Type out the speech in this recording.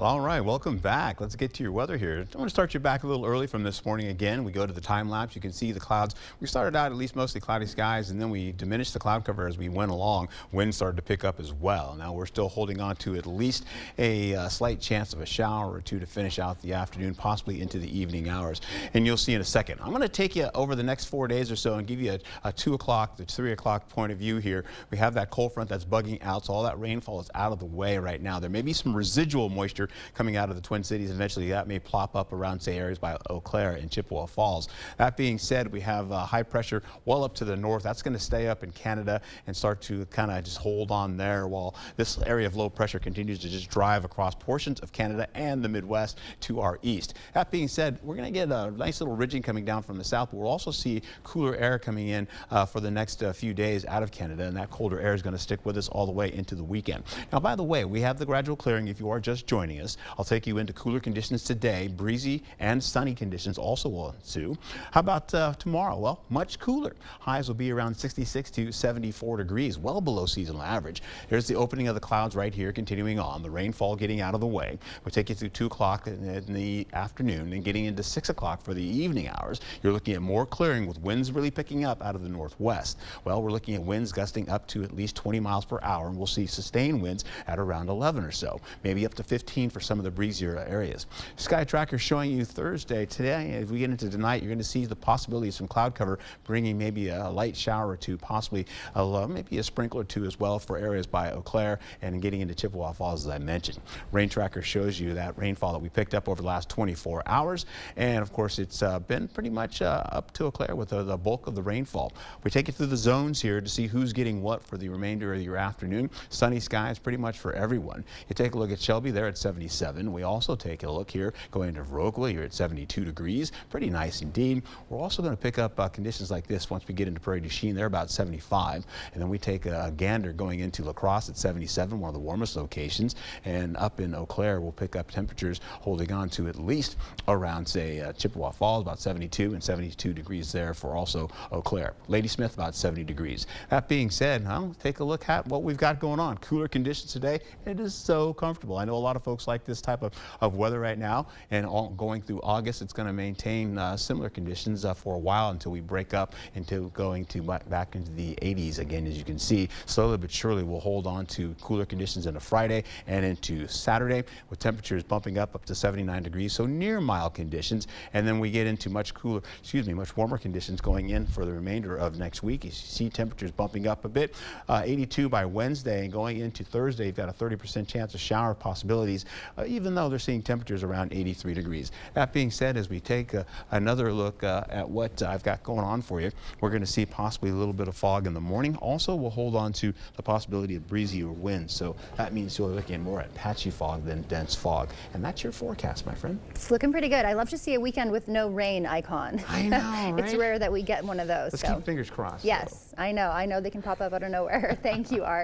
All right, welcome back. Let's get to your weather here. I want to start you back a little early from this morning again. We go to the time lapse. You can see the clouds. We started out at least mostly cloudy skies, and then we diminished the cloud cover as we went along. Wind started to pick up as well. Now we're still holding on to at least a slight chance of a shower or two to finish out the afternoon, possibly into the evening hours. And you'll see in a second. I'm going to take you over the next 4 days or so and give you a 2 o'clock to 3 o'clock point of view here. We have that cold front that's bugging out, so all that rainfall is out of the way right now. There may be some residual moisture coming out of the Twin Cities. Eventually that may plop up around, say, areas by Eau Claire and Chippewa Falls. That being said, we have high pressure well up to the north. That's going to stay up in Canada and start to kind of just hold on there while this area of low pressure continues to just drive across portions of Canada and the Midwest to our east. That being said, we're going to get a nice little ridging coming down from the south, but we'll also see cooler air coming in for the next few days out of Canada, and that colder air is going to stick with us all the way into the weekend. Now, by the way, we have the gradual clearing. If you are just joining us, I'll take you into cooler conditions today. Breezy and sunny conditions also will ensue. How about tomorrow? Well, much cooler. Highs will be around 66 to 74 degrees, well below seasonal average. Here's the opening of the clouds right here, continuing on. The rainfall getting out of the way. We'll take you through 2 o'clock in the afternoon and getting into 6 o'clock for the evening hours. You're looking at more clearing with winds really picking up out of the northwest. Well, we're looking at winds gusting up to at least 20 miles per hour, and we'll see sustained winds at around 11 or so, maybe up to 15 for some of the breezier areas. Sky Tracker showing you Thursday. Today, as we get into tonight, you're going to see the possibility of some cloud cover bringing maybe a light shower or two, possibly maybe a sprinkle or two as well for areas by Eau Claire and getting into Chippewa Falls, as I mentioned. Rain Tracker shows you that rainfall that we picked up over the last 24 hours, and of course it's been pretty much up to Eau Claire with the bulk of the rainfall. We take you through the zones here to see who's getting what for the remainder of your afternoon. Sunny skies pretty much for everyone. You take a look at Shelby there at 77. We also take a look here going to Viroqua. You're at 72 degrees. Pretty nice indeed. We're also going to pick up conditions like this once we get into Prairie du Chien. They're about 75. And then we take a gander going into La Crosse at 77, one of the warmest locations. And up in Eau Claire, we'll pick up temperatures holding on to at least around, say, Chippewa Falls, about 72 and 72 degrees there for also Eau Claire. Ladysmith, about 70 degrees. That being said, I'll take a look at what we've got going on. Cooler conditions today. It is so comfortable. I know a lot of folks like this type of weather right now, and going through August, it's going to maintain similar conditions for a while until we break up into going to back into the 80s again. As you can see, slowly but surely we'll hold on to cooler conditions into Friday and into Saturday, with temperatures bumping up to 79 degrees, so near mild conditions. And then we get into much warmer conditions going in for the remainder of next week. You see temperatures bumping up a bit. 82 by Wednesday, and going into Thursday, you've got a 30% chance of shower possibilities, even though they're seeing temperatures around 83 degrees. That being said, as we take another look at what I've got going on for you, we're going to see possibly a little bit of fog in the morning. Also, we'll hold on to the possibility of breezy or wind, so that means you're looking more at patchy fog than dense fog. And that's your forecast, my friend. It's looking pretty good. I love to see a weekend with no rain icon. I know, right? It's rare that we get one of those. Let's keep fingers crossed. Yes, so. I know they can pop up out of nowhere. Thank you, Art.